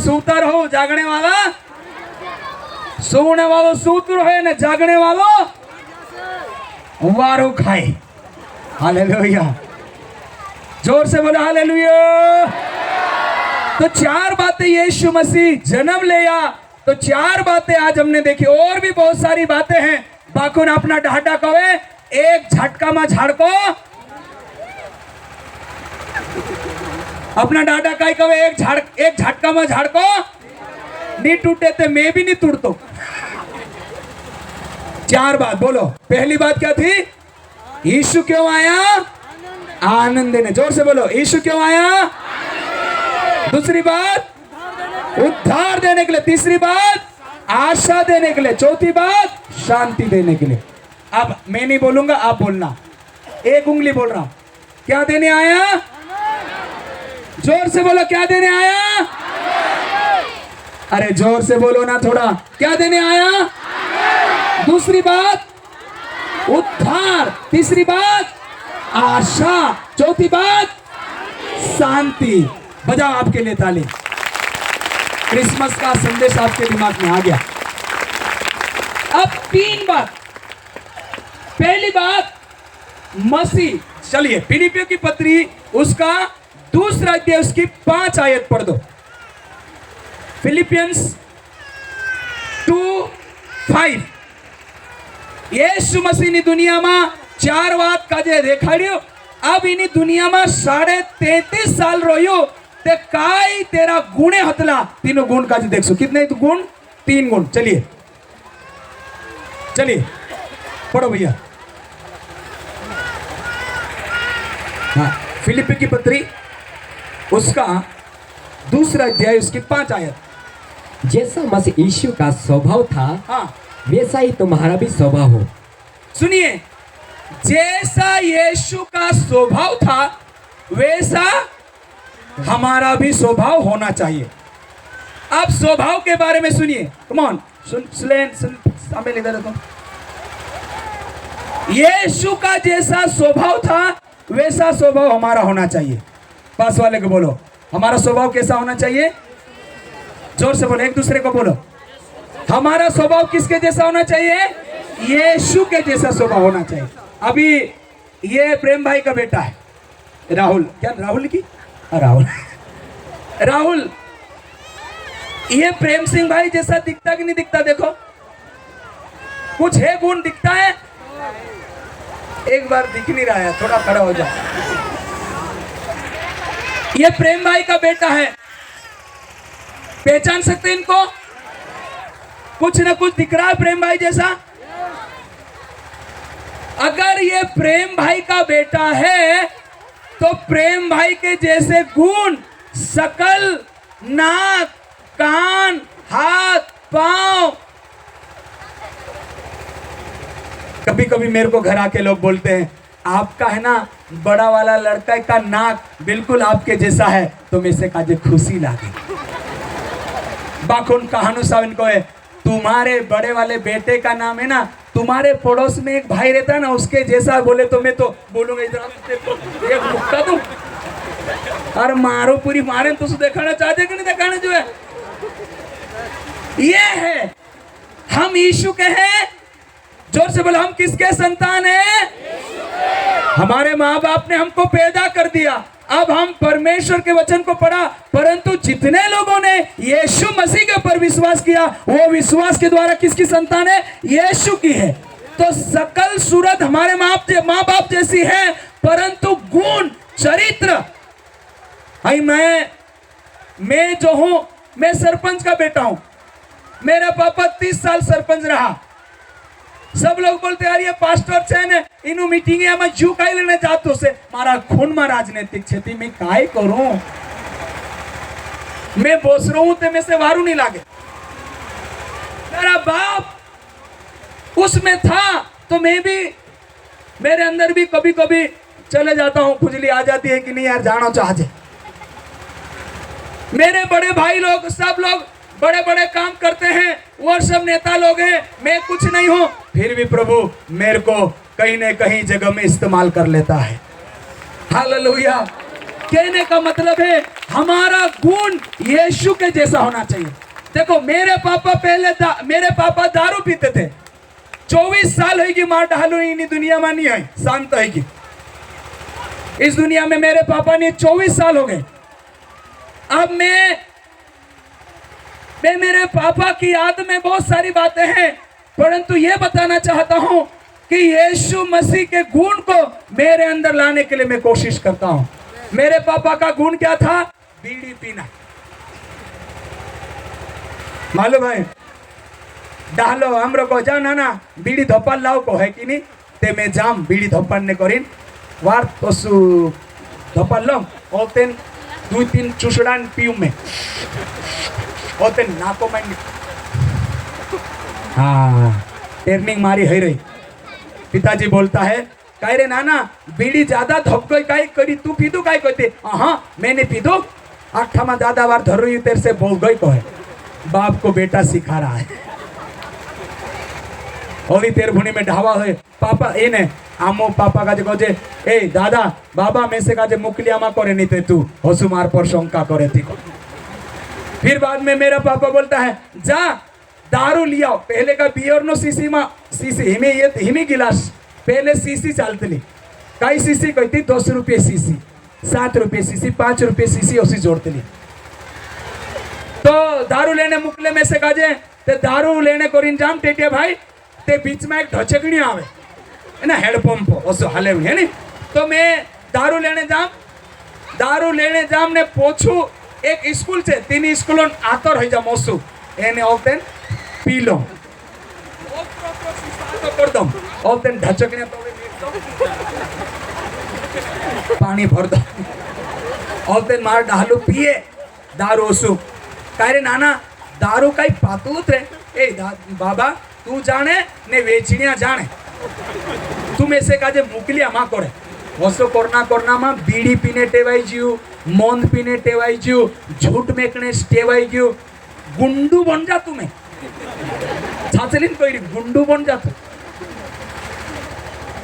सूतर हो, जागने वाला सोने वालों सूत्र है, न जागने वालों वारो खाए। हालेलुया, जोर से बोलो हालेलुया। तो चार बातें यीशु मसीह जन्म लिया, तो चार बातें आज हमने देखी। और भी बहुत सारी बातें हैं। बाकुन अपना ढाडा कवे एक झटका में झाड़को, अपना डाडा काय कवे एक झटका में झाड़को नहीं टूटे थे, मैं भी नहीं तोड़तो। चार बात बोलो। पहली बात क्या थी? यीशु क्यों आया? आनंद देने। जोर से बोलो, यीशु क्यों आया? दूसरी बात, उद्धार देने के लिए। तीसरी बात, आशा देने के लिए। चौथी बात, शांति देने के लिए। अब मैं नहीं बोलूंगा, आप बोलना। एक उंगली बोल रहा हूं। क्या देने आया? जोर से बोलो, क्या देने आया? अरे जोर से बोलो ना थोड़ा। क्या देने आया? दूसरी बात, उद्धार। तीसरी बात, आशा। चौथी बात, शांति। बजाओ आपके लिए ताली। क्रिसमस का संदेश आपके दिमाग में आ गया। अब तीन बात। पहली बात, मसीह। चलिए फिलिपियों की पत्री उसका दूसरा अध्याय उसकी 5 आयत पढ़ दो। फिलिपियंस 2:5। यीशु मसीह ने दुनिया में 4 बात काजे देखाड्यो। अब इनी दुनिया में 33.5 साल रह्यो ते काई तेरा गुणे हतला। तीनों गुण काजे देखो। कितने गुण? 3 गुण। चलिए चलिए पढ़ो भैया। हाँ, फिलिपी की पत्री उसका दूसरा अध्याय उसकी 5 आयत। जैसा मसीह यीशु का स्वभाव था, हाँ, वैसा ही तुम्हारा भी स्वभाव हो। सुनिए, जैसा यीशु का स्वभाव था वैसा हमारा भी स्वभाव होना चाहिए। अब स्वभाव के बारे में सुनिए। कम ऑन, सुन सामने इधर देखो। यीशु का जैसा स्वभाव था वैसा स्वभाव हमारा होना चाहिए। पास वाले को बोलो, हमारा स्वभाव कैसा होना चाहिए? जोर से बोलो, एक दूसरे को बोलो। हमारा स्वभाव किसके जैसा होना चाहिए? यीशु के जैसा स्वभाव होना चाहिए। अभी ये प्रेम भाई का बेटा है राहुल। क्या राहुल की? राहुल राहुल ये प्रेम सिंह भाई जैसा दिखता कि नहीं दिखता? देखो कुछ है गुण दिखता है। एक बार दिख नहीं रहा है, थोड़ा खड़ा हो जाओ। ये प्रेम भाई का बेटा है। पहचान सकते हैं इनको? कुछ ना कुछ दिख रहा है प्रेम भाई जैसा। अगर ये प्रेम भाई का बेटा है तो प्रेम भाई के जैसे गुण, शकल, नाक, कान, हाथ, पांव। कभी कभी मेरे को घर आके लोग बोलते हैं, आपका है ना बड़ा वाला लड़का का नाक बिल्कुल आपके जैसा है। तो मैं से काजे खुशी लागे। बाकुन कहानू साहब इनको है, तुम्हारे बड़े वाले बेटे का नाम है ना, तुम्हारे पड़ोस में एक भाई रहता है ना उसके जैसा। बोले तो मैं तो बोलूंगा इधर एक मुक्का दूं। अरे मारो पूरी मारे तो दिखाना चाहते कि नहीं दिखाना जो है। ये है हम यीशु के हैं। जोर से बोलो, हम किसके संतान हैं? हमारे माँ बाप ने हमको पैदा कर दिया। अब हम परमेश्वर के वचन को पढ़ा, परंतु जितने लोगों ने यीशु मसीह के ऊपर विश्वास किया वो विश्वास के द्वारा किसकी संतान है? यीशु की है। तो सकल सूरत हमारे माँ बाप जैसी है, परंतु गुण, चरित्र। भाई मैं जो हूं, मैं सरपंच का बेटा हूं। मेरा पापा 30 साल सरपंच रहा। सब लोग बोलते यार ये पास्टर छे ने इनु मीटिंग में जू काई लेने जातो से। मारा खून में राजनीतिक क्षेत्र में काय करूं? मैं बोस रहा हूं ते में से वारू नहीं लागे। मेरा बाप उसमें था तो मैं भी, मेरे अंदर भी कभी कभी चले जाता हूं, खुजली आ जाती है कि नहीं यार जाना चाहते। मेरे बड़े भाई लोग, सब लोग बड़े बड़े काम करते हैं, वो सब नेता लोग हैं, मैं कुछ नहीं हूं। फिर भी प्रभु मेरे को कहीं न कहीं जगह में इस्तेमाल कर लेता है। हालेलुया। कहने का मतलब है हमारा गुण यीशु के जैसा होना चाहिए। देखो मेरे पापा दारू पीते थे, 24 साल होगी मार डालू इन दुनिया में नहीं है, शांत होगी इस दुनिया में। मेरे पापा ने 24 साल हो गए। अब मैं मेरे पापा की याद में बहुत सारी बातें हैं, परंतु यह बताना चाहता हूं कि यीशु मसीह के गुण को मेरे अंदर लाने के लिए मैं कोशिश करता हूं। मेरे पापा का गुण क्या था? बीड़ी पीना। मालूम है डालो हमरो को जा ना बीड़ी धोपाल लाओ को है कि नहीं, ते मैं जाम बीड़ी धोपाल ने करीन वार पशु धोपाल लो ओतेन 2-3 चुसड़ान पीऊ में ओतेन नाको में। हाँ टेर्निंग मारी है रही। पिताजी बोलता है कह रे नाना बीड़ी ज्यादा धोप गई काई करी तू पीदू काई कहते? हाँ मैंने पीदू आठा में ज्यादा बार धर रही तेरे से बोल गई को है। बाप को बेटा सिखा रहा है। और तेर भुनी में ढावा है पापा ए ने आमो पापा का जो जे ए दादा बाबा में से का जे मुकलिया मा करे नहीं थे तू हसु मार पर शंका करे थी को। फिर बाद में मेरा पापा बोलता है जा दारू लिया। पहले का बियर नो सीसी मा सीसी हिमी गिलास पहले सीसी चलती ली कई सीसी कहती 10 रुपये सीसी 7 रुपये सीसी 5 रुपये सीसी उसी जोड़ती ली। तो दारू लेने मुकले में से काजे ते दारू लेने को जाम टेटिया भाई ते बीच में एक ढचकनी आवे है ना हेडपंप ओसो हाले है नी। तो मैं दारू लेने जाम ने पोछू एक स्कूल से 3 स्कूलों आतर हो जा मोसू एने ओतेन पी लो कर दम ओतेन ढचकनी पानी भर दो ओतेन मार डालू पिए दारू ओसू कारे नाना दारू काई पातूत रे ए बाबा तू जाने ने वेचनिया जाने तुम ऐसे काजे मुकलिया मा करे वसो कोरना मा बीड़ी पीने टेवाई जीव मौन पीने टेवाई जीव झूठ मेकने टेवाई जीव गुंडू बन जा तुम्हें छाचलिन कोई गुंडू बन जा तू।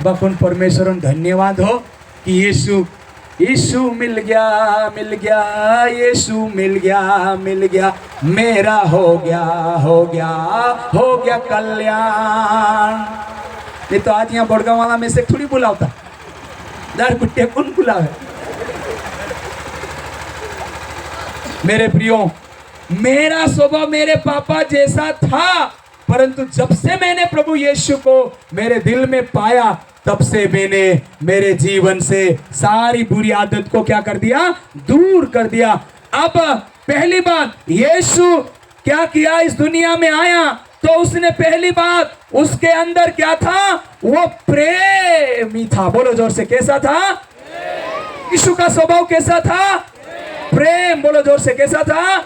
बकुन परमेश्वर धन्यवाद हो कि यीशु मिल गया यीशु मिल गया मेरा हो गया कल्याण। नहीं तो आज यहाँ बड़गांव वाला में से थोड़ी बुलावता दार कुट्टे कौन बुलावे। मेरे प्रियो मेरा स्वभाव मेरे पापा जैसा था, परंतु जब से मैंने प्रभु यीशु को मेरे दिल में पाया तब से मैंने मेरे जीवन से सारी बुरी आदत को क्या कर दिया? दूर कर दिया। अब पहली बात यीशु क्या किया? इस दुनिया में आया तो उसने पहली बात उसके अंदर क्या था? वो प्रेमी था। बोलो जोर से कैसा था? यीशु का स्वभाव कैसा था? प्रेम। बोलो जोर से कैसा था?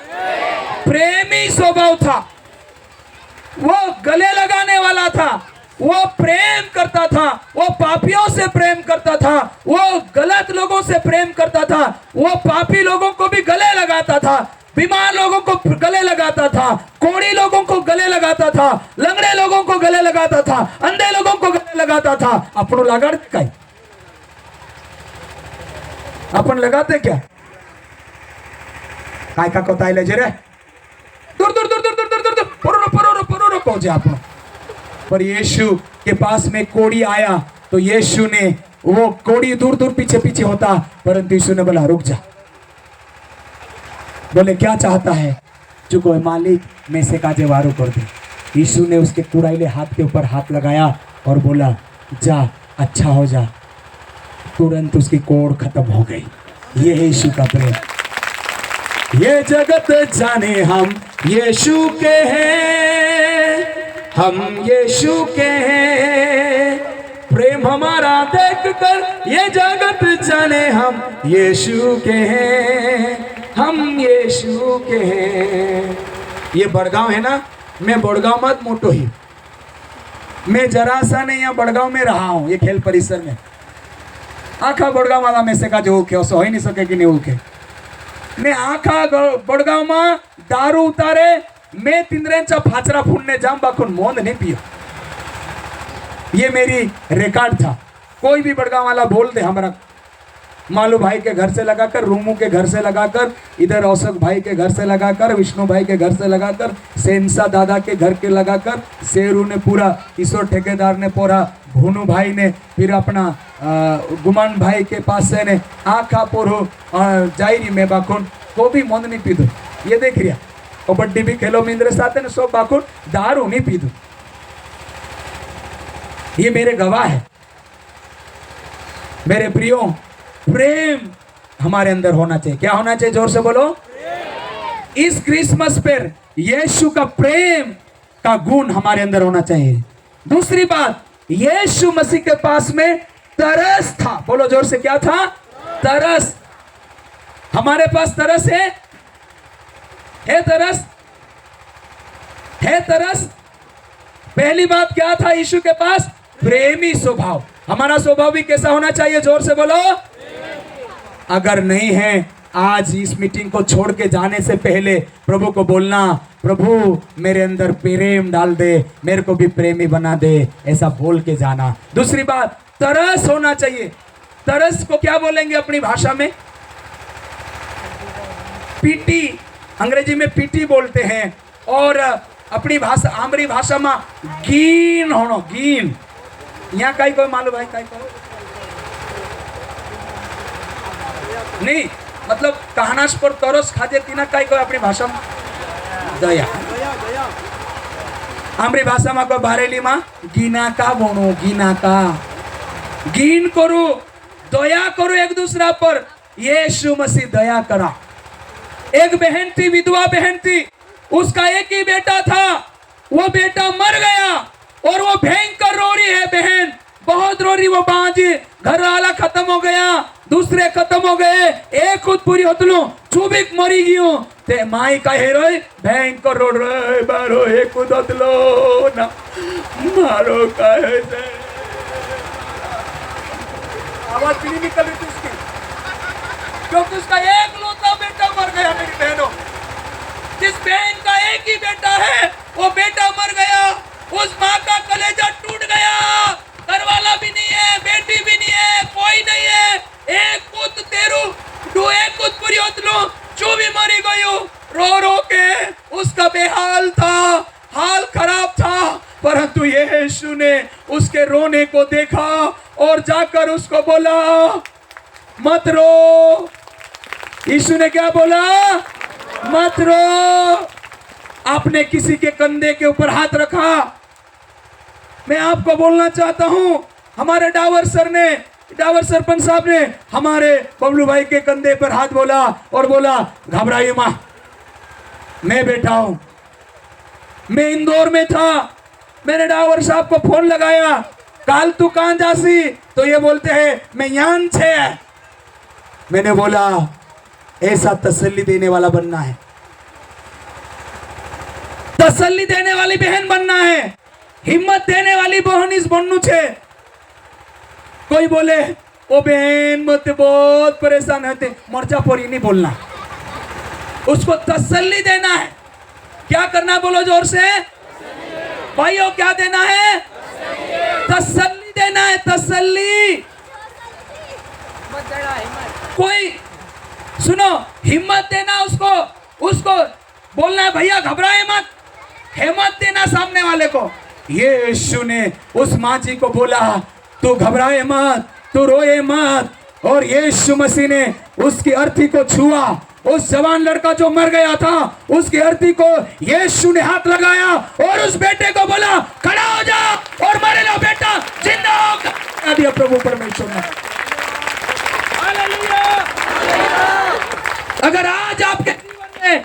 प्रेमी स्वभाव था। वो गले लगाने वाला था, वो प्रेम करता था, वो पापियों से प्रेम करता था, वो गलत लोगों से प्रेम करता था, वो पापी लोगों को भी गले लगाता था, बीमार लोगों को गले लगाता था, कोढ़ी लोगों को गले लगाता था, लंगड़े लोगों को गले लगाता था, अंधे लोगों को गले लगाता था। अपनो लगाते क्या? अपन लगाते क्या? काय का कोताई ले जे रे दूर दूर दूर दूर दूर दूर दूर परो पहुंचे आप। पर यीशु के पास में कोड़ी आया तो यीशु ने वो कोड़ी दूर दूर पीछे पीछे होता, परंतु यीशु ने बोला रुक जा। बोले क्या चाहता है? चुको मालिक में से काजे वारू कर दे। यीशु ने उसके कुड़ाइले हाथ के ऊपर हाथ लगाया और बोला जा अच्छा हो जा। तुरंत उसकी कोड़ खत्म हो गई। ये है यीशु का प्रेम। ये जगत जाने हम यीशु के हैं, हम यीशु के हैं। प्रेम हमारा देख कर ये जगत जाने हम यीशु के हैं, हम यीशु के हैं। ये बड़गांव है ना, मैं बड़गांव मत मोटो ही, मैं जरा सा नहीं यहाँ बड़गांव में रहा हूँ ये खेल परिसर में। आखा बड़गांव वाला में से का जो उके हो ही नहीं सके कि नहीं उके। ने आखा बड़गांव में दारू उतारे मैं तिंद्रेंचा फाचरा फूटने जाम बाकुन मोंद नहीं पियो। ये मेरी रिकॉर्ड था। कोई भी बड़गांव वाला बोल दे हमारा मालू भाई के घर से लगाकर, रूमू के घर से लगाकर, इधर औसक भाई के घर से लगाकर, विष्णु भाई के घर से लगाकर, सेंसा दादा के घर के लगाकर, शेरू ने पूरा, ईश्वर ठेकेदार ने पूरा, भुनु भाई ने, फिर अपना गुमान भाई के पास से ने आखा पोरो जायरी में बाखुन को भी मन नहीं पीधु। ये देख रिया कबड्डी भी खेलो मिंद्र साथ ने सो बाखुन दारू नहीं पीधु। ये मेरे गवाह है। मेरे प्रियो, प्रेम हमारे अंदर होना चाहिए। क्या होना चाहिए? जोर से बोलो। इस क्रिसमस पर यीशु का प्रेम का गुण हमारे अंदर होना चाहिए। दूसरी बात, यीशु मसीह के पास में तरस था। बोलो जोर से, क्या था? तरस। हमारे पास तरस है तरस है तरस। पहली बात क्या था यीशु के पास? प्रेमी स्वभाव। हमारा स्वभाव भी कैसा होना चाहिए? जोर से बोलो। अगर नहीं है, आज इस मीटिंग को छोड़ के जाने से पहले प्रभु को बोलना, प्रभु मेरे अंदर प्रेम डाल दे, मेरे को भी प्रेमी बना दे, ऐसा बोल के जाना। दूसरी बात, तरस होना चाहिए। तरस को क्या बोलेंगे अपनी भाषा में? पीटी, अंग्रेजी में पीटी बोलते हैं, और अपनी भाषा, आमरी भाषा में गीन होनो, गीन। यहाँ कहीं कोई मालूम भाई, कहीं को नहीं, मतलब कहानाश पर तरस खाजे तीना कहीं कोई अपनी भाषा में दया, आमरी भाषा में कोई बारेली में गीना का बोनो, गीना का गीन करो, दया करो एक दूसरा पर। यीशु मसीह दया करा। एक बहन थी, विधवा बहन थी, उसका एक ही बेटा था, वो बेटा मर गया और वो भयंकर रो रही है बहन, बहुत रो रही। वो बाजी घर वाला खत्म हो गया, दूसरे खत्म हो गए, एक खुद पूरी होतलू चुबिक मरी गयो ते माई का हेरोय भयंकर रो रहे बारो एक खुद होतलो ना मारो का है से आवाज भी नहीं निकल रही थी उसकी, क्योंकि उसका एक लौता बेटा मर गया। मेरी बहनों, जिस बहन का एक ही बेटा है वो बेटा मर गया, उस माँ का कलेजा टूट गया। घरवाला भी नहीं है, बेटी भी नहीं है, कोई नहीं है, एक पुत तेरू दो एक पुत पूरी होतलो जो भी मरी गयो। रो रो के उसका बेहाल था, हाल खराब था, परंतु यीशु ने उसके रोने को देखा और जाकर उसको बोला मत रो। यीशु ने क्या बोला? मत रो। आपने किसी के कंधे के ऊपर हाथ रखा। मैं आपको बोलना चाहता हूं, हमारे डावर सर ने, डावर सरपंच साहब ने हमारे बबलू भाई के कंधे पर हाथ बोला और बोला घबराइए मां, मैं बैठा हूं। मैं इंदौर में था, मैंने डावर साहब को फोन लगाया, काल तू कहां जासी? तो ये बोलते हैं मैं यहाँ छे। मैंने बोला ऐसा तसल्ली देने वाला बनना है, तसल्ली देने वाली बहन बनना है, हिम्मत देने वाली बहन इस बनू छे। कोई बोले ओ बहन मत बहुत परेशान होते, मर्जा पड़ी नहीं बोलना, उसको तसल्ली देना है। क्या करना? बोलो जोर से भाइयों, क्या देना है? तसल्ली देना है, तसल्ली। कोई सुनो, हिम्मत देना उसको, उसको बोलना है भैया घबराए मत, हिम्मत देना सामने वाले को। यीशु ने उस माँ जी को बोला तू घबराए मत, तू रोए मत, और यीशु मसीह ने उसकी अर्थी को छुआ। उस जवान लड़का जो मर गया था, उसकी अर्थी को यीशु ने हाथ लगाया और उस बेटे को बोला खड़ा हो जा, और मरेला बेटा जिंदा हो दिया प्रभु परमेश्वर ने। हालेलुया। अगर आज आपके जीवन में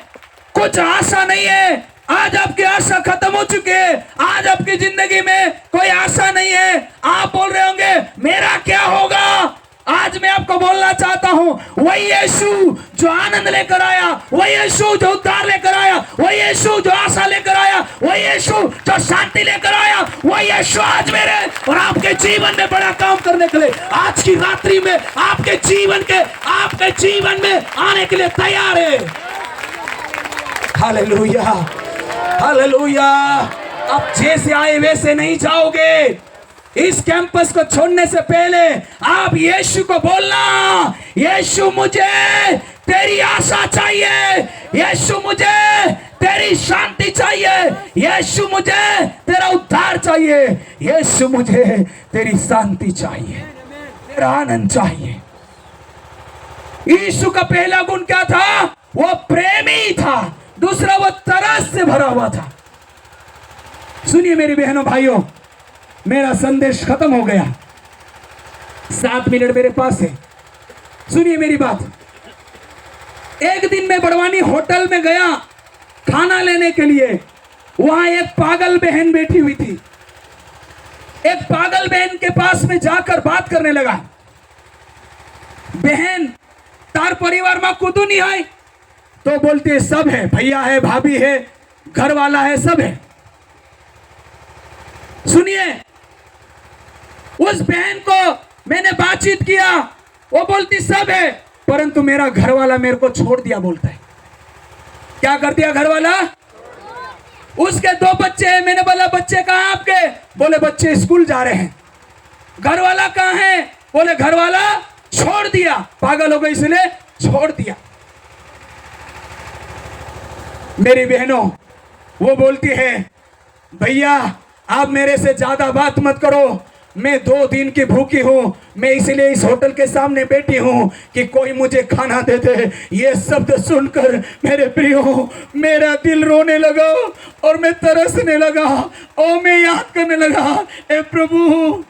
कुछ आशा नहीं है, आज आपकी आशा खत्म हो चुकी है, आज आपकी जिंदगी में कोई आशा नहीं है, आप बोल रहे होंगे मेरा क्या होगा? आज मैं आपको बोलना चाहता हूं, वही यीशु जो आनंद लेकर आया, वही यीशु जो उद्धार लेकर आया, वही यीशु जो आशा लेकर आया, वही यीशु जो शांति लेकर आया, वही यीशु आज मेरे और आपके जीवन में बड़ा काम करने के लिए आज की रात्रि में आपके जीवन में आने के लिए तैयार है। Hallelujah, hallelujah. आप जैसे आए वैसे नहीं जाओगे। इस कैंपस को छोड़ने से पहले आप यीशु को बोलना, यीशु मुझे तेरी आशा चाहिए, यीशु मुझे तेरी शांति चाहिए, यीशु मुझे तेरा उद्धार चाहिए, यीशु मुझे तेरी शांति चाहिए, तेरा आनंद चाहिए। यीशु का पहला गुण क्या था? वो प्रेमी था। दूसरा, वो तरस से भरा हुआ था। सुनिए मेरी बहनों भाइयों, मेरा संदेश खत्म हो गया, 7 मिनट मेरे पास है। सुनिए मेरी बात। एक दिन मैं बड़वानी होटल में गया खाना लेने के लिए। वहां एक पागल बहन बैठी हुई थी। एक पागल बहन के पास में जाकर बात करने लगा। बहन, तार परिवार में कुदू नहीं है? तो बोलती है सब है, भैया है, भाभी है, घर वाला है, सब है। सुनिए, उस बहन को मैंने बातचीत किया, वो बोलती सब है, परंतु मेरा घर वाला मेरे को छोड़ दिया बोलता है। क्या कर दिया घर वाला? उसके 2 बच्चे हैं। मैंने बोला बच्चे कहाँ आपके? बोले बच्चे स्कूल जा रहे हैं। घर वाला कहाँ है? बोले घर वाला छोड़ दिया, पागल हो गई इसलिए छोड़ दिया। मेरी बहनों, वो बोलती है भैया आप मेरे से ज्यादा बात मत करो, मैं 2 दिन की भूखी हूं, मैं इसलिए इस होटल के सामने बैठी हूं कि कोई मुझे खाना दे दे। ये शब्द सुनकर मेरे प्रियो मेरा दिल रोने लगा और मैं तरसने लगा और मैं याद करने लगा, ए प्रभु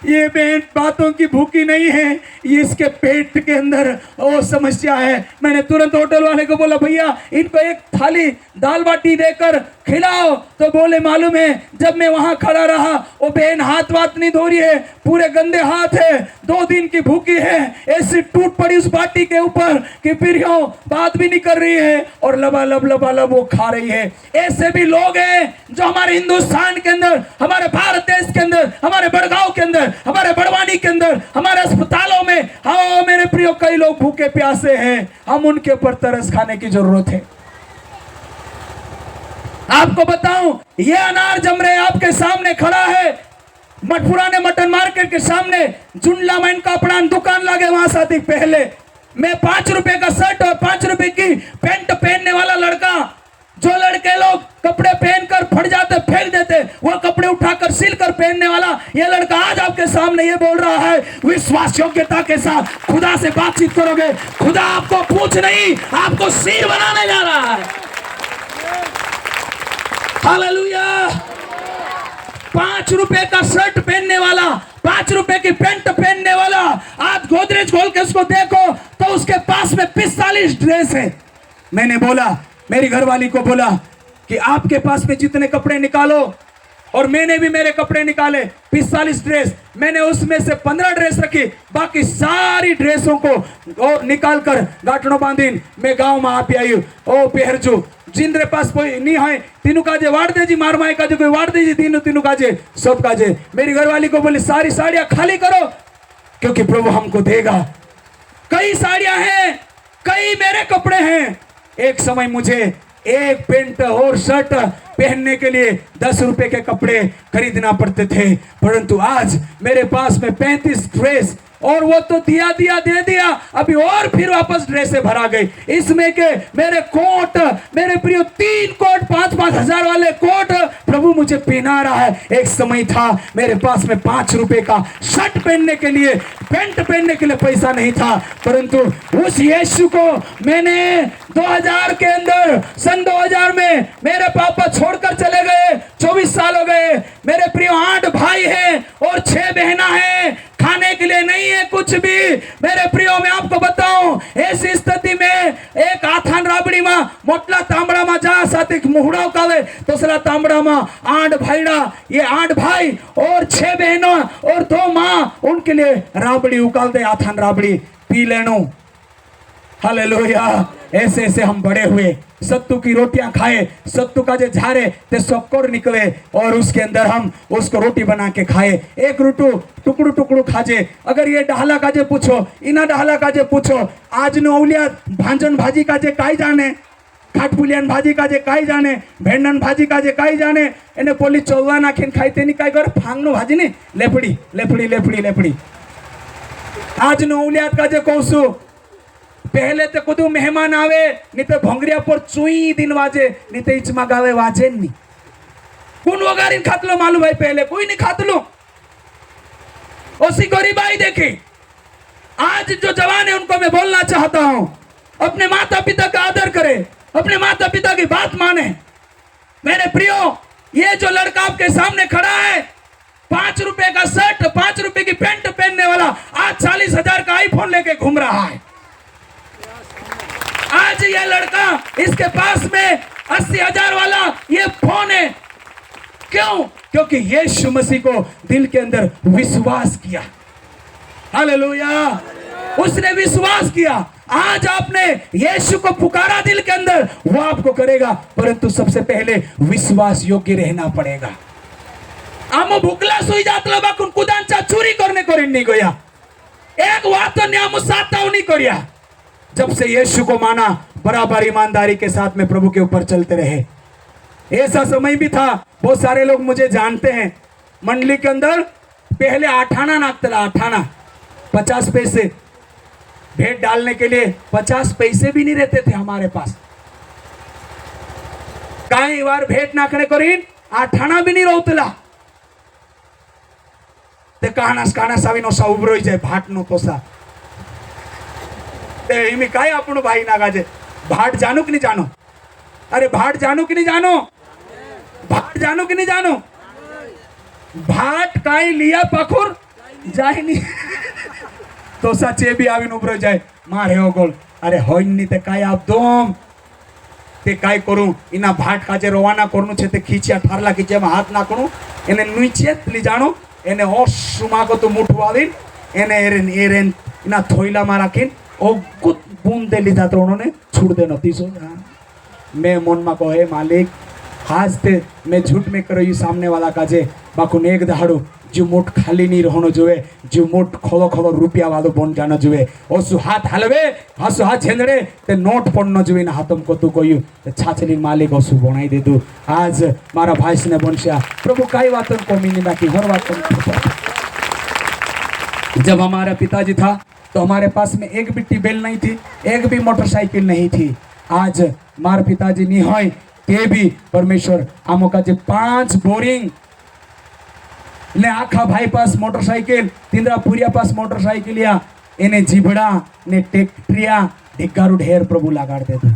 ये बहन बातों की भूखी नहीं है, ये इसके पेट के अंदर वो समस्या है। मैंने तुरंत होटल वाले को बोला भैया इनको एक थाली दाल बाटी देकर खिलाओ। तो बोले मालूम है जब मैं वहां खड़ा रहा वो बहन हाथ वाथ नहीं धो रही है, पूरे गंदे हाथ है, 2 दिन की भूखी है, ऐसी टूट पड़ी उस बाटी के ऊपर कि फिर बात भी नहीं कर रही है और लबालब वो खा रही है। ऐसे भी लोग हैं जो हमारे हिंदुस्तान के अंदर, हमारे भारत देश के अंदर, हमारे बड़गांव के अंदर, हमारे बड़वानी के अंदर, हमारे अस्पतालों में, हाँ मेरे प्रियो कई लोग भूखे प्यासे हैं। हम उनके ऊपर तरस खाने की जरूरत है। आपको बताऊं, ये अनार जमरे आपके सामने खड़ा है, पुराने मटन मार्केट के सामने जुंडला में इनका अपना दुकान लगे वहां साथी। पहले मैं 5 रुपए का शर्ट और 5 रुपए की पैंट पहनने वाला लड़का, जो लड़के लोग कपड़े पहनकर फट जाते फेंक देते, वो कपड़े उठाकर सिल कर पहनने वाला ये लड़का आज आपके सामने ये बोल रहा है विश्वास योग्यता के साथ खुदा से बातचीत करोगे, खुदा आपको पूछ नहीं आपको सिर बनाने जा रहा है। हालेलुया। 5 रुपए का शर्ट पहनने वाला, 5 रुपए की पैंट पहनने वाला, आज गोदरेज खोल के उसको देखो तो उसके पास में 45 ड्रेस है। मैंने बोला, मेरी घरवाली को बोला कि आपके पास में जितने कपड़े निकालो, और मैंने भी मेरे कपड़े निकाले 45 ड्रेस। मैंने उसमें से 15 ड्रेस रखी, बाकी सारी ड्रेसों को और निकाल कर गांठनों बांधीन मैं गांव में आप आई ओ पहरजू जिनरे पास कोई नहीं है तीनों काजे वाड़ दे जी, मार माए काजे कोई वाड़ दे जी, तीनों काजे सब काजे। मेरी घरवाली को बोली सारी साड़ियां खाली करो क्योंकि प्रभु हमको देगा। कई साड़ियां हैं, कई मेरे कपड़े हैं। एक समय मुझे एक पैंट और शर्ट पहनने के लिए 10 रुपए के कपड़े खरीदना पड़ते थे, परंतु आज मेरे पास में 35 ड्रेस, और वो तो दिया दे दिया, अभी और फिर वापस ड्रेसें भरा गई। इसमें के मेरे कोट, मेरे प्रियो 3 कोट 5-5 हजार वाले कोट प्रभु मुझे पहना रहा है। एक समय था मेरे पास में 5 रुपए का शर्ट पहनने के लिए, पैंट पहनने के लिए पैसा नहीं था, परंतु उस यीशु को मैंने 2000 के अंदर, सन 2000 में मेरे पापा छोड़कर चले गए, 24 साल हो गए। मेरे प्रियो 8 भाई हैं और 6 बहना हैं, खाने के लिए नहीं है कुछ भी। मेरे प्रियो मैं आपको बताऊं, ऐसी स्थिति में एक आथान राबड़ी में मोटला तांबड़ा में जा साथ मुहड़ा कावे दूसरा तांबड़ा में 8 भाईड़ा, ये 8 भाई और 6 बहनों और 2 माँ, उनके लिए राबड़ी उकाल दे, आथान राबड़ी पी लेनो। हालेलुया। ऐसे ऐसे हम बड़े हुए, सत्तू की रोटियां खाए, सत्तू का जो झारे ते सक्कर निकले और उसके अंदर हम उसको रोटी बना के खाए। एक रोटू टुकड़ू टुकड़ू खाजे। अगर ये डहला का जे पूछो, इना डहला का जे पूछो, आज नो औलिया भांजन भाजी का जे काई जाने, खाटपुलियन भाजी का जे काई जाने, भेंडन भाजी का जे काई जाने, एने पोली चौवा नाखीन खाई तेनी काई कर फांगनो भाजी ने लेपड़ी लेपड़ी लेपड़ी लेपड़ी। आज नौलियात का जो कौसु पहले तो कुदू मेहमान आवे नहीं तो भोंगरिया पर चुई दिन वाजे नहीं तो इचमा गावे वाजे नहीं कौन वगारिन खातलो मालूम भाई पहले कोई नहीं खातलो उसी गरीबाई देखी आज जो जवान है उनको मैं बोलना चाहता हूं अपने माता पिता का आदर करे अपने माता पिता की बात माने मेरे प्रियो ये जो लड़का आपके सामने खड़ा है 5 रुपए का शर्ट 5 रुपए की पैंट पहनने वाला आज 40,000 का आईफोन लेके घूम रहा है आज ये लड़का इसके पास में 80,000 वाला ये फोन है क्यों क्योंकि यीशु मसीह को दिल के अंदर विश्वास किया हालेलुया उसने विश्वास किया आज आपने यीशु को पुकारा दिल के अंदर वो आपको करेगा परंतु सबसे पहले विश्वास योग्य रहना पड़ेगा आमो भूखला सोई जातला बाकुन कुदांचा चोरी करने को नहीं गया एक वातो ने आमो साताव नहीं करिया जब से यीशु को माना बराबर ईमानदारी के साथ में प्रभु के ऊपर चलते रहे ऐसा समय भी था बहुत सारे लोग मुझे जानते हैं मंडली के अंदर पहले 8 आना नाकतला 8 आना 50 पैसे भेंट डालने के लिए 50 पैसे भी नहीं रहते थे हमारे पास कई बार भेंट नाकने करीन 8 आना भी नहीं रोतला ते कहाना सावी नो सा उभरोई जाए भाट नो तोसा ते इमी काय आपण भाई नागाजे भाट जानो कि नहीं जानो अरे भाट जानो कि नहीं जानो भाट जानो कि नहीं जानो भाट काई लिया पाखुर जाए नहीं तो सचे भी आविन उभरो जाए मारे हो गोल अरे होइन नहीं ते काय आप दोम ते काय करू इना भाट काजे रवाना करनु छे ते खींचिया ठारला खींचे में हाथ नाखणु एने नीचे ली जानो एने ओशुमा को तो मुठू आविन एने एरेन एरेन इना थोइला मा राखीन ओ गुत बूंदे लीधा तो उन्होंने छुड़ देनो 300 मैं मन में कहे मालिक आज ते मैं झूठ में करो ये सामने वाला काजे बाकुन एक दहाड़ू जो मोट खाली नहीं रहनो जुए जो मोट खलो खलो रुपया वालो बन जानो जुए ओसु हाथ हलवे हसु हाथ झेंदड़े ते नोट पड़नो जुए ना हाथम को तू कोई ते छाछली मालिक ओसु बनाई दे दू आज मारा भाई ने बनसिया प्रभु काई बातन कमी नहीं बाकी हर बात जब हमारा पिताजी था तो हमारे पास में एक भी टिबेल नहीं थी एक भी मोटरसाइकिल नहीं थी आज मार पिताजी नहीं होय ते भी परमेश्वर आमो का जे 5 बोरिंग ने आखा भाई पास मोटरसाइकिल तिंद्रा पुरिया पास मोटरसाइकिल या एने जीभड़ा ने टेक्ट्रिया ढिगारू ढेर प्रभु लगाड़ दे दो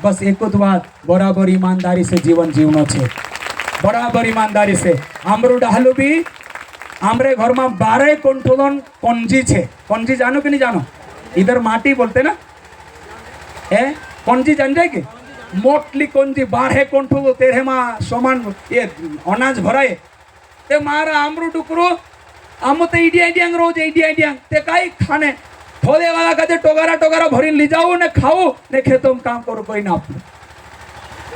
बस एक बात बराबर ईमानदारी से जीवन जीवनो छे बराबर ईमानदारी से आमरो डालू भी आमरे घर में 12 कंठोलन कंजी छे कंजी जानो कि नहीं जानो इधर माटी बोलते ना है कंजी जान जाए कि मोटली कंजी 12 कंठो तेरे में समान ये अनाज भराए ते मारा आमरू टुकरो आमो ते इडिया इडियांग रोज इडिया इडियांग ते काई खाने थोड़े वाला का टोगारा टोगारा भरी ली जाओ ने खाओ ने खेतों में काम करो कोई ना आप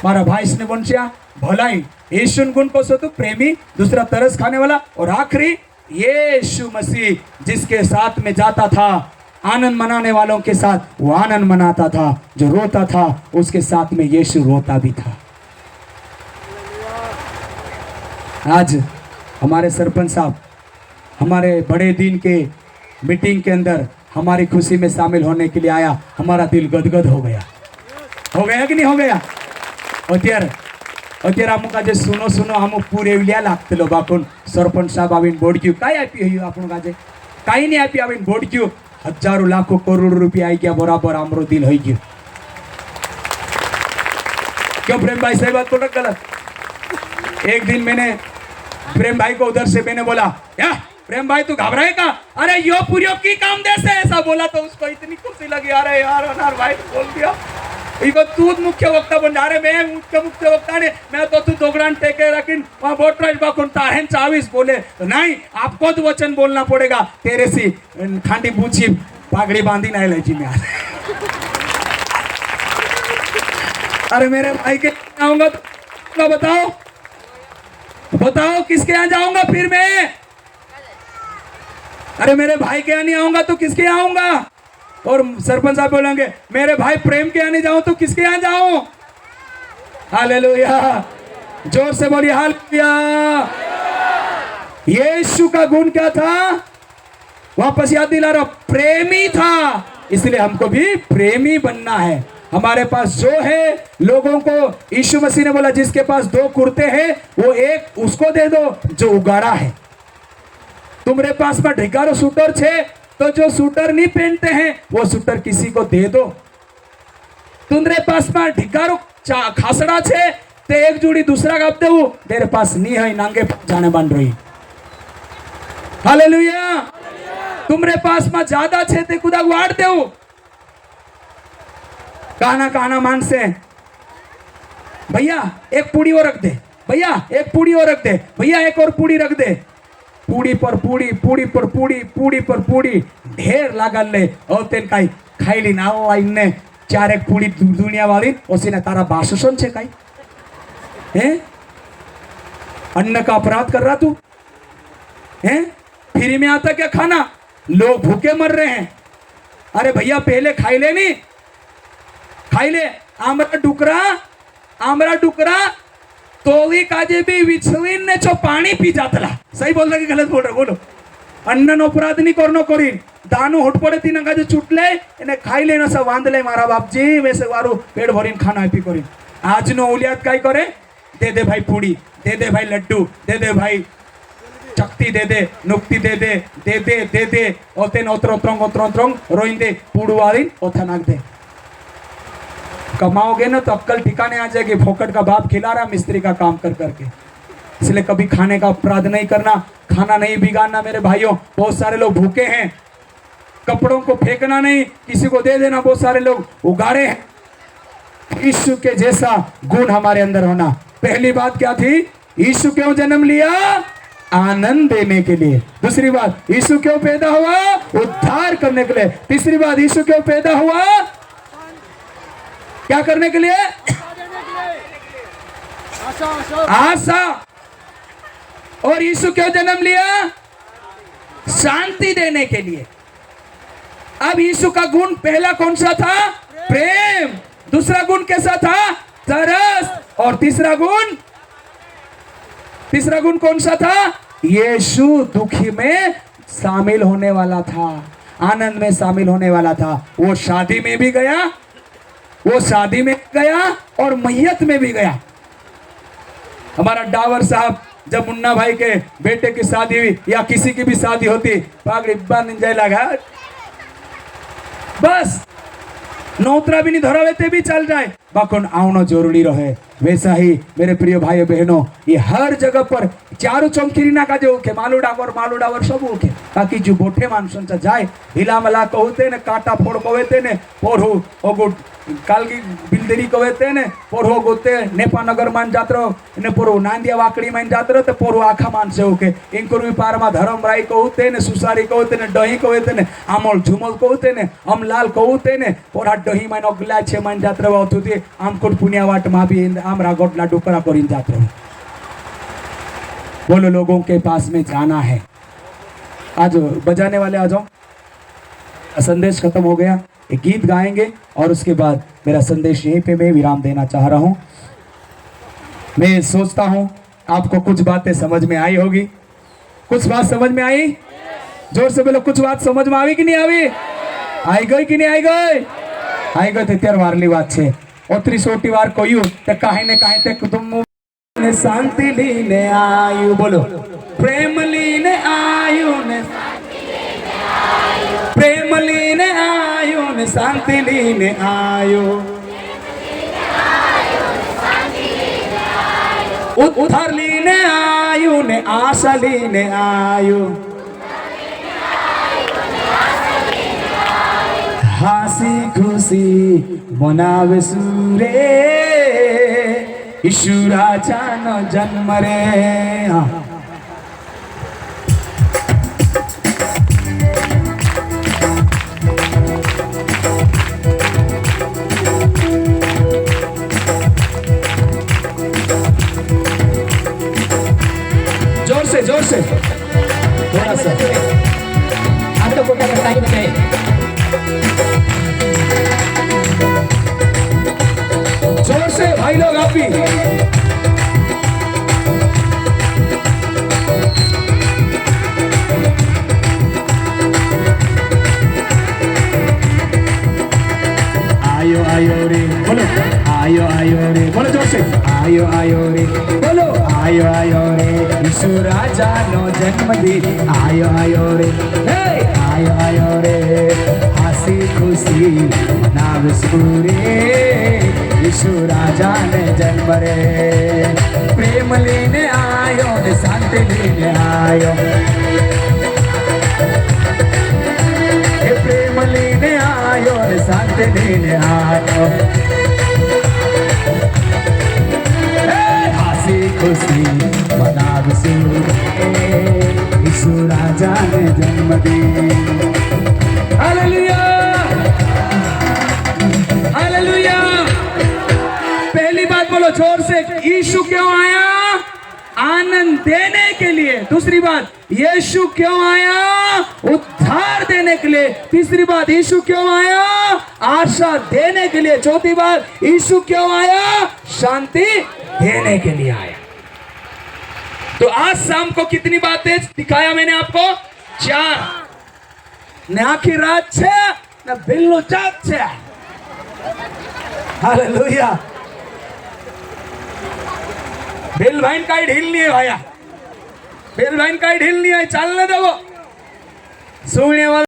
मारा भाई ने बंशिया भलाई यीशु गुण को सो तो प्रेमी दूसरा तरस खाने वाला और आखिरी यीशु मसीह जिसके साथ में जाता था आनंद मनाने वालों के साथ वो आनंद मनाता था जो रोता था उसके साथ में यीशु रोता भी था आज हमारे सरपंच साहब हमारे बड़े दिन के मीटिंग के अंदर हमारी खुशी में शामिल होने के लिए आया हमारा दिल गदगद हो गया कि नहीं हो गया અત્યારે અમુક આજે સુનો સુનો અમુક પૂરે એવલ્યા લાગતેલો બાપુન સરપંચ સાહેબ આવીને બોડક્યું કાંઈ આપી હયું આપણું આજે કાંઈ નહીં આપી આવીને બોડક્યું હજારો લાખો કરોડ રૂપિયા આવી ગયા બરાબર આમરો દિલ હોઈ ગયું क्यों प्रेम भाई सही बात बोल गलत एक दिन मैंने प्रेम भाई को उधर से मैंने बोला या प्रेम भाई तू घबराए का अरे यो पुरियो की काम देसे ऐसा बोला तो उसको इतनी खुशी लगी अरे यार अनार भाई बोल दिया इको तू मुख्य वक्ता बन जा रहे मैं मुख्य वक्ता ने मैं तो तू दोगरान टेके रखिन वहां बोटराज बाकुन ताहन 24 बोले तो नहीं आपको तो वचन बोलना पड़ेगा तेरे सी खांडी पूछी पागड़ी बांधी ना ले जी में अरे मेरे भाई के आऊंगा तो बताओ बताओ किसके यहाँ जाऊंगा फिर मैं अरे मेरे भाई के यहाँ नहीं आऊंगा तो किसके यहाँ आऊंगा और सरपंच साहब बोलेंगे मेरे भाई प्रेम के यहाँ नहीं जाऊं तो किसके यहाँ जाऊं हालेलुया जोर से बोलिए हालेलुया यीशु का गुण क्या था वापस याद दिला रहा, प्रेमी था, इसलिए हमको भी प्रेमी बनना है। हमारे पास जो है, लोगों को यीशु मसीह ने बोला जिसके पास 2 कुर्ते हैं वो एक उसको दे दो जो उगाड़ा है। तुम्हारे पास में ढिकारो सूटर छे तो जो सूटर नहीं पहनते हैं वो सूटर किसी को दे दो। तुम्हारे पास में ढिकारो खासड़ा छे ते एक जोड़ी दूसरा का दे, तेरे पास नहीं है नांगे जाने बन रही। हालेलुया। तुम्हारे पास में ज्यादा छे ते खुदा वाड़ दे। कहना कहना मान से भैया एक पूड़ी और रख दे, भैया एक पूड़ी और रख दे, भैया एक और पूड़ी रख दे। पूड़ी पर पूड़ी, पूड़ी पर पूड़ी, पूड़ी पर पूड़ी ढेर लागल ले और तेन काई खाईली ना आईने 4 एक पूड़ी दुनिया वाली ओसीने तारा बासुसन छे काई हैं? अन्न का अपराध कर रहा तू हैं? फ्री में आता क्या खाना? लोग भूखे मर रहे हैं। अरे भैया पहले खाई ले, नहीं खाई ले। आमरा डुकरा तोली काजे भी विछलीन ने जो पानी पी जातला। सही बोल रहा कि गलत बोल रहा? बोलो। अन्न नो अपराध नहीं करनो करी, दानु होट पड़े तीन काजे चूटले एने खाई लेना सब बांध ले मारा बापजी, वैसे वारू पेट भरीन खाना पी करी। आज नो उलियात काई करे, दे दे भाई पूड़ी, दे दे भाई लड्डू, दे दे भाई चक्ति, दे दे नुक्ति, दे दे दे दे दे दे ओते ओत्रंग रोइंदे पूड़ू वाली ओथा नाक दे। कमाओगे ना तो अक्कल ठिकाने आ जाएगी। फोकट का बाप खिला रहा मिस्त्री का काम कर करके। इसलिए कभी खाने का अपराध नहीं करना, खाना नहीं बिगाड़ना मेरे भाइयों। बहुत सारे लोग भूखे हैं, कपड़ों को फेंकना नहीं, किसी को दे देना। बहुत सारे लोग उगाड़े हैं। यीशु के जैसा गुण हमारे अंदर होना। पहली बात क्या थी? यीशु क्यों जन्म लिया? आनंद देने के लिए। दूसरी बात, यीशु क्यों पैदा हुआ? उद्धार करने के लिए। तीसरी बात, यीशु क्यों पैदा हुआ? क्या करने के लिए? आशा। और यीशु क्यों जन्म लिया? शांति देने के लिए। अब यीशु का गुण पहला कौन सा था? प्रेम। दूसरा गुण कैसा था? तरस। और तीसरा गुण कौन सा था? यीशु दुखी में शामिल होने वाला था, आनंद में शामिल होने वाला था। वो शादी में भी गया, और मैयत में भी गया। हमारा डावर साहब जब मुन्ना भाई के बेटे की शादी हुई या किसी की भी शादी होती, पागड़ी बांध जाए लगा, बस नौतरा भी नहीं धरावे भी चल जाए, बाकुन आवनो जरूरी रहे। वैसा ही मेरे प्रिय भाई बहनों, ये हर जगह पर चारू चौकीरी ना का जो के मालू डावर सब ओके, ताकि जो बोठे मानसन जाए हिला मला कहते ने काटा फोड़ कहते ने पोरहु ओगु कालगी बिलदेरी कहते ने पोरहु गोते नेपा नगर मान जात्रो ने पोरहु नांदिया वाकड़ी मान जात्रो ते पोरहु आखा मान से ओके इंकुर पार मा धर्म राई कहते ने सुसारी कहते ने दही कहते ने आमल झुमल कहते ने अमलाल कहते ने पोरा दही मान अगला छे मान जात्रा होती आमकोट पुनियावाट मा भी आमरा गोटला डुकरा करिन जात्रो। बोलो लोगों के पास में जाना है। आज बजाने वाले आ जाओ। संदेश खत्म हो गया, एक गीत गाएंगे और उसके बाद मेरा संदेश यहीं पे मैं विराम देना चाह रहा हूं। मैं सोचता हूं आपको कुछ बातें समझ में आई होगी। कुछ बात समझ में आई? जोर से बोलो, कुछ बात समझ में आई कि नहीं आई? आई गई कि नहीं आई गई? आई गई तो त्यार वारली बात छे। ओतरी सोटी वार कोयू ते काहे ने काहे ते तुम ने शांति लीने आयु। बोलो, प्रेम लीने आयु ने प्रेम लीने आयु ने शांति लीने आयु। उद्धार लीने आयु ने आशा लीने आयु। हासी खुशी मनावे सुरे ईश्वराचा न जन्म रे। जोर से थोड़ा सा आप तो कोटा का टाइम है। जोर से भाई लोग आप भी। आयो आयो रे, बोलो जोर से, आयो आयो रे, बोलो आयो आयो रे, यीशु राजा नो जन्मदिन, आयो आयो रे, हे आयो आयो रे, हसी खुशी मनावसु रे, यीशु राजा ने जन्म रे, प्रेम लेने आयो ने शांति लेने आयो, हे प्रेम लेने आयो ने शांति लेने आयो, हसी खुशी मनावसु रे, यीशु राजा ने जन्मदिन। Hallelujah, hallelujah. पहली बात बोलो जोर से, यीशु क्यों आया? आनंद देने के लिए। दूसरी बात, यीशु क्यों आया? उद्धार देने के लिए। तीसरी बात, यीशु क्यों आया? आशा देने के लिए। चौथी बात, यीशु क्यों आया? शांति देने के लिए आया। तो आज शाम को कितनी बातें दिखाया मैंने आपको? 4। ने आखी रात छे ने बिल्लो जात छे। हालेलुया। बिल भाई काई ढील नहीं है भाया, बिल भाई काई ढील नहीं है, चलने दो सुनने वाला।